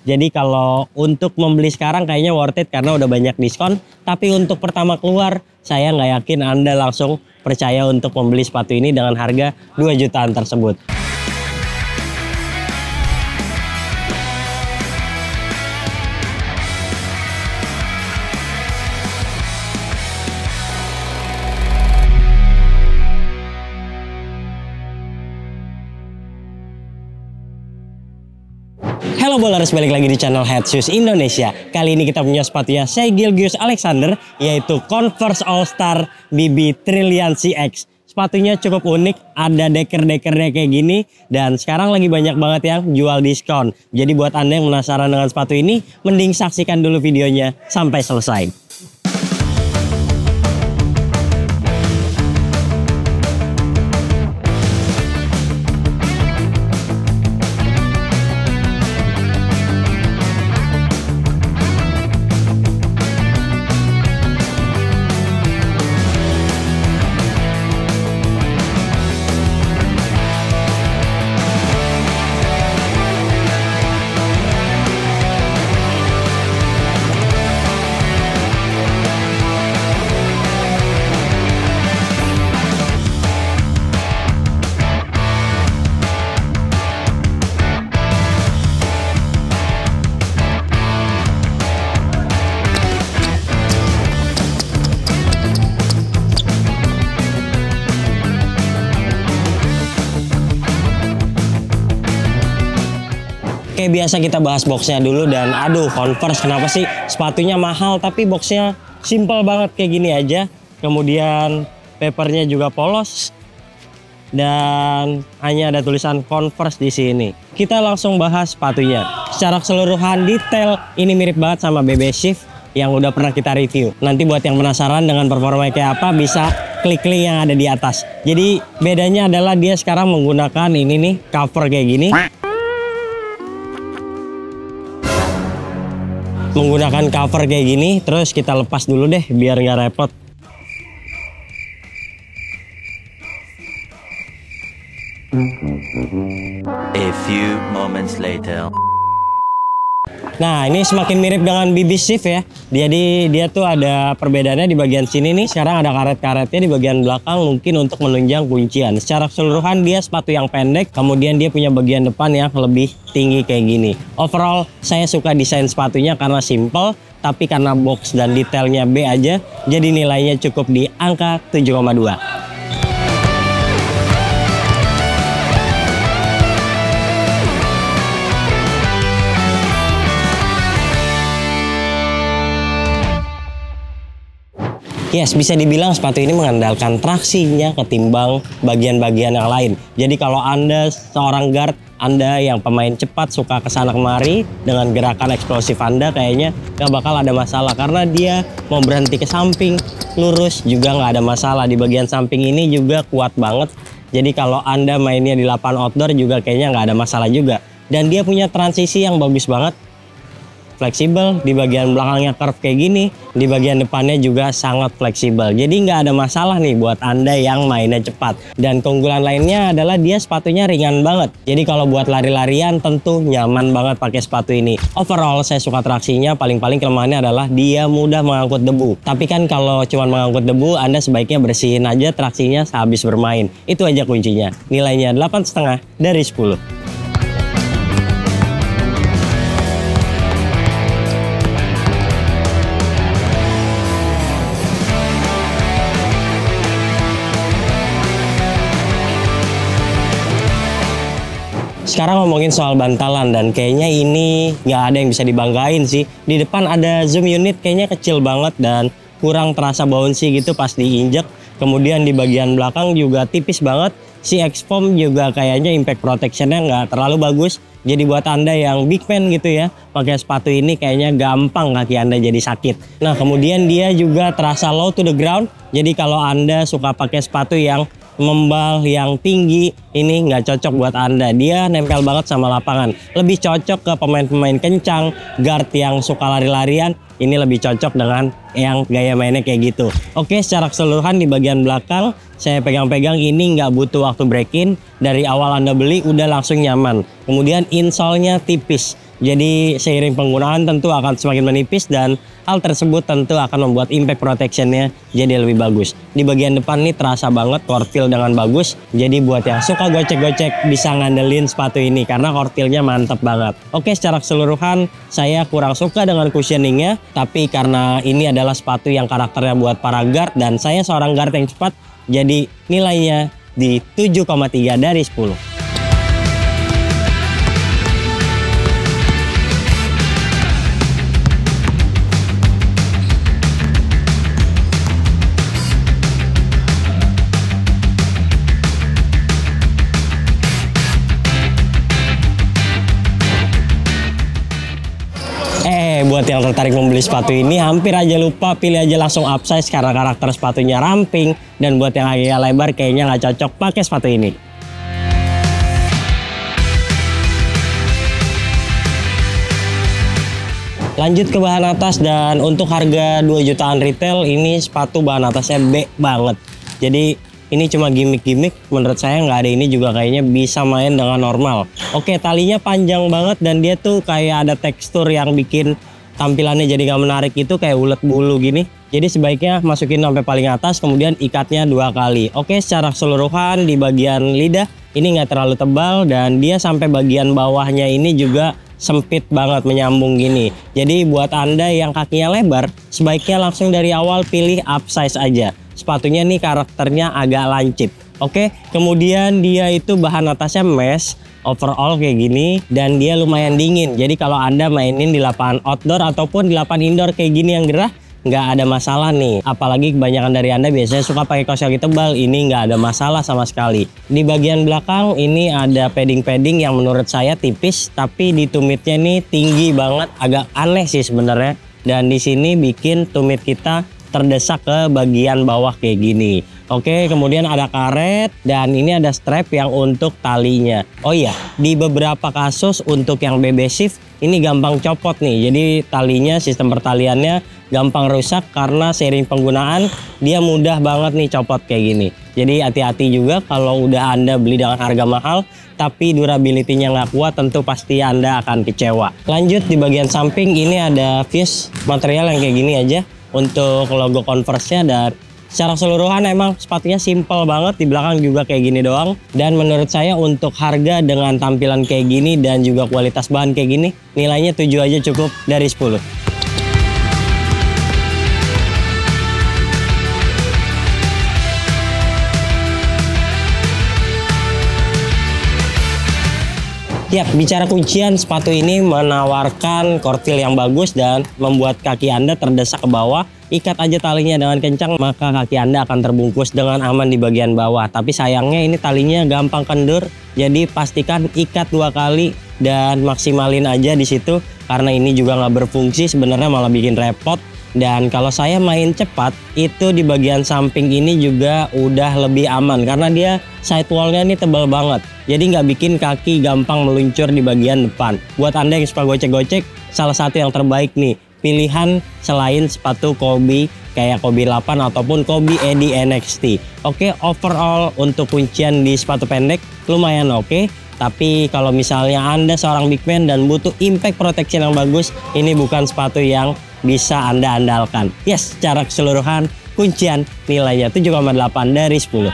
Jadi kalau untuk membeli sekarang kayaknya worth it karena udah banyak diskon. Tapi untuk pertama keluar, saya nggak yakin Anda langsung percaya untuk membeli sepatu ini dengan harga 2 jutaan tersebut. Halo Bowlers, balik lagi di channel Head Shoes Indonesia. Kali ini kita punya sepatunya Shai Gilgeous-Alexander, yaitu Converse All Star BB Trillian CX. Sepatunya cukup unik, ada deker-dekernya kayak gini, dan sekarang lagi banyak banget yang jual diskon. Jadi buat Anda yang penasaran dengan sepatu ini, mending saksikan dulu videonya sampai selesai. Kayak biasa kita bahas boxnya dulu, dan aduh Converse kenapa sih sepatunya mahal tapi boxnya simple banget kayak gini aja. Kemudian papernya juga polos dan hanya ada tulisan Converse di sini. Kita langsung bahas sepatunya. Secara keseluruhan detail ini mirip banget sama BB Shift yang udah pernah kita review. Nanti buat yang penasaran dengan performa kayak apa bisa klik link yang ada di atas. Jadi bedanya adalah dia sekarang menggunakan ini nih cover kayak gini. Menggunakan cover kayak gini, terus kita lepas dulu deh biar nggak repot. A few moments later. Nah, ini semakin mirip dengan BB Shift ya. Jadi dia tuh ada perbedaannya di bagian sini nih. Sekarang ada karet-karetnya di bagian belakang mungkin untuk menunjang kuncian. Secara keseluruhan dia sepatu yang pendek. Kemudian dia punya bagian depan yang lebih tinggi kayak gini. Overall saya suka desain sepatunya karena simple. Tapi karena box dan detailnya B aja. Jadi nilainya cukup di angka 7,2. Yes, bisa dibilang sepatu ini mengandalkan traksinya ketimbang bagian-bagian yang lain. Jadi kalau Anda seorang guard, Anda yang pemain cepat suka kesana kemari dengan gerakan eksplosif Anda, kayaknya nggak bakal ada masalah karena dia mau berhenti ke samping, lurus juga nggak ada masalah. Di bagian samping ini juga kuat banget. Jadi kalau Anda mainnya di lapangan outdoor juga kayaknya nggak ada masalah juga. Dan dia punya transisi yang bagus banget. Fleksibel, di bagian belakangnya curve kayak gini, di bagian depannya juga sangat fleksibel. Jadi nggak ada masalah nih buat Anda yang mainnya cepat. Dan keunggulan lainnya adalah dia sepatunya ringan banget. Jadi kalau buat lari-larian tentu nyaman banget pakai sepatu ini. Overall saya suka traksinya, paling-paling kelemahannya adalah dia mudah mengangkut debu. Tapi kan kalau cuma mengangkut debu, Anda sebaiknya bersihin aja traksinya sehabis bermain. Itu aja kuncinya. Nilainya 8,5 dari 10. Sekarang ngomongin soal bantalan, dan kayaknya ini nggak ada yang bisa dibanggain sih. Di depan ada zoom unit, kayaknya kecil banget dan kurang terasa bouncy gitu pas diinjek. Kemudian di bagian belakang juga tipis banget. Si X-Foam juga kayaknya impact protectionnya nggak terlalu bagus. Jadi buat Anda yang big man gitu ya, pakai sepatu ini kayaknya gampang kaki Anda jadi sakit. Nah kemudian dia juga terasa low to the ground. Jadi kalau Anda suka pakai sepatu yang membal yang tinggi, ini nggak cocok buat Anda. Dia nempel banget sama lapangan. Lebih cocok ke pemain-pemain kencang, guard yang suka lari-larian. Ini lebih cocok dengan yang gaya mainnya kayak gitu. Oke, secara keseluruhan di bagian belakang saya pegang-pegang ini nggak butuh waktu break in. Dari awal Anda beli udah langsung nyaman. Kemudian insole-nya tipis. Jadi seiring penggunaan tentu akan semakin menipis dan hal tersebut tentu akan membuat impact protectionnya jadi lebih bagus. Di bagian depan nih terasa banget core feel dengan bagus. Jadi buat yang suka gocek-gocek bisa ngandelin sepatu ini karena core feel-nya mantep banget. Oke, secara keseluruhan saya kurang suka dengan cushioningnya, tapi karena ini adalah sepatu yang karakternya buat para guard dan saya seorang guard yang cepat, jadi nilainya di 7,3 dari 10. Buat yang tertarik membeli sepatu ini hampir aja lupa, pilih aja langsung upsize karena karakter sepatunya ramping, dan buat yang agak lebar kayaknya nggak cocok pakai sepatu ini. Lanjut ke bahan atas, dan untuk harga 2 jutaan retail ini sepatu bahan atasnya B banget. Jadi ini cuma gimmick-gimmick, menurut saya nggak ada ini juga kayaknya bisa main dengan normal. Oke, talinya panjang banget dan dia tuh kayak ada tekstur yang bikin tampilannya jadi nggak menarik, itu kayak ulet bulu gini. Jadi sebaiknya masukin sampai paling atas, kemudian ikatnya 2 kali. Oke, secara keseluruhan di bagian lidah ini nggak terlalu tebal dan dia sampai bagian bawahnya ini juga sempit banget menyambung gini. Jadi buat Anda yang kakinya lebar, sebaiknya langsung dari awal pilih upsize aja. Sepatunya nih karakternya agak lancip. Oke, kemudian dia itu bahan atasnya mesh overall kayak gini dan dia lumayan dingin. Jadi kalau Anda mainin di lapangan outdoor ataupun di lapangan indoor kayak gini yang gerah, nggak ada masalah nih. Apalagi kebanyakan dari Anda biasanya suka pakai kaos kaki tebal, ini nggak ada masalah sama sekali. Di bagian belakang ini ada padding-padding yang menurut saya tipis, tapi di tumitnya nih tinggi banget, agak aneh sih sebenarnya. Dan di sini bikin tumit kita terdesak ke bagian bawah kayak gini. Oke, kemudian ada karet dan ini ada strap yang untuk talinya. Oh iya, di beberapa kasus untuk yang BB shift ini gampang copot nih. Jadi talinya, sistem pertaliannya gampang rusak karena seiring penggunaan dia mudah banget nih copot kayak gini. Jadi hati-hati juga kalau udah Anda beli dengan harga mahal tapi durability-nya nggak kuat, tentu pasti Anda akan kecewa. Lanjut di bagian samping ini ada fuse material yang kayak gini aja untuk logo Converse-nya, dan secara keseluruhan emang sepatunya simple banget, di belakang juga kayak gini doang. Dan menurut saya untuk harga dengan tampilan kayak gini dan juga kualitas bahan kayak gini, nilainya 7 aja cukup dari 10. Yap, bicara kuncian, sepatu ini menawarkan core feel yang bagus dan membuat kaki Anda terdesak ke bawah. Ikat aja talinya dengan kencang, maka kaki Anda akan terbungkus dengan aman di bagian bawah. Tapi sayangnya ini talinya gampang kendur, jadi pastikan ikat 2 kali dan maksimalin aja di situ, karena ini juga nggak berfungsi sebenarnya, malah bikin repot. Dan kalau saya main cepat, itu di bagian samping ini juga udah lebih aman karena dia sidewall-nya ini tebal banget. Jadi nggak bikin kaki gampang meluncur di bagian depan. Buat Anda yang suka gocek-gocek, salah satu yang terbaik nih pilihan selain sepatu Kobe kayak Kobe 8 ataupun Kobe Eddy NXT. Oke, overall untuk kuncian di sepatu pendek lumayan oke. Tapi kalau misalnya Anda seorang big man dan butuh impact protection yang bagus, ini bukan sepatu yang bisa Anda andalkan. Yes, secara keseluruhan kuncian nilainya 7,8 dari 10.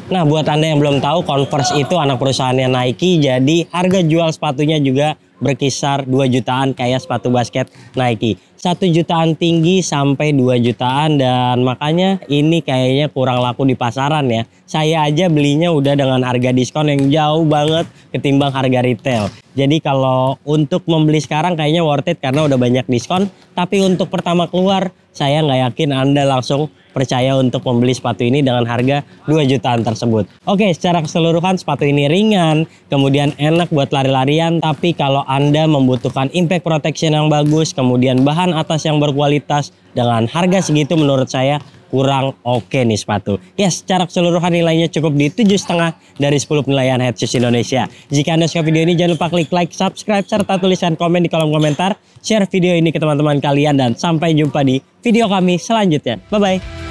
Nah, buat Anda yang belum tahu, Converse itu anak perusahaannya Nike, jadi harga jual sepatunya juga berkisar 2 jutaan kayak sepatu basket Nike. 1 jutaan tinggi sampai 2 jutaan, dan makanya ini kayaknya kurang laku di pasaran ya. Saya aja belinya udah dengan harga diskon yang jauh banget ketimbang harga retail. Jadi kalau untuk membeli sekarang kayaknya worth it karena udah banyak diskon. Tapi untuk pertama keluar, saya nggak yakin Anda langsung percaya untuk membeli sepatu ini dengan harga 2 jutaan tersebut. Oke, secara keseluruhan sepatu ini ringan, kemudian enak buat lari-larian. Tapi kalau Anda membutuhkan impact protection yang bagus, kemudian bahan atas yang berkualitas, dengan harga segitu menurut saya kurang oke nih sepatu. Ya, secara keseluruhan nilainya cukup di 7,5 dari 10 penilaian Head Shoes Indonesia. Jika Anda suka video ini, jangan lupa klik like, subscribe, serta tuliskan komen di kolom komentar. Share video ini ke teman-teman kalian dan sampai jumpa di video kami selanjutnya. Bye-bye.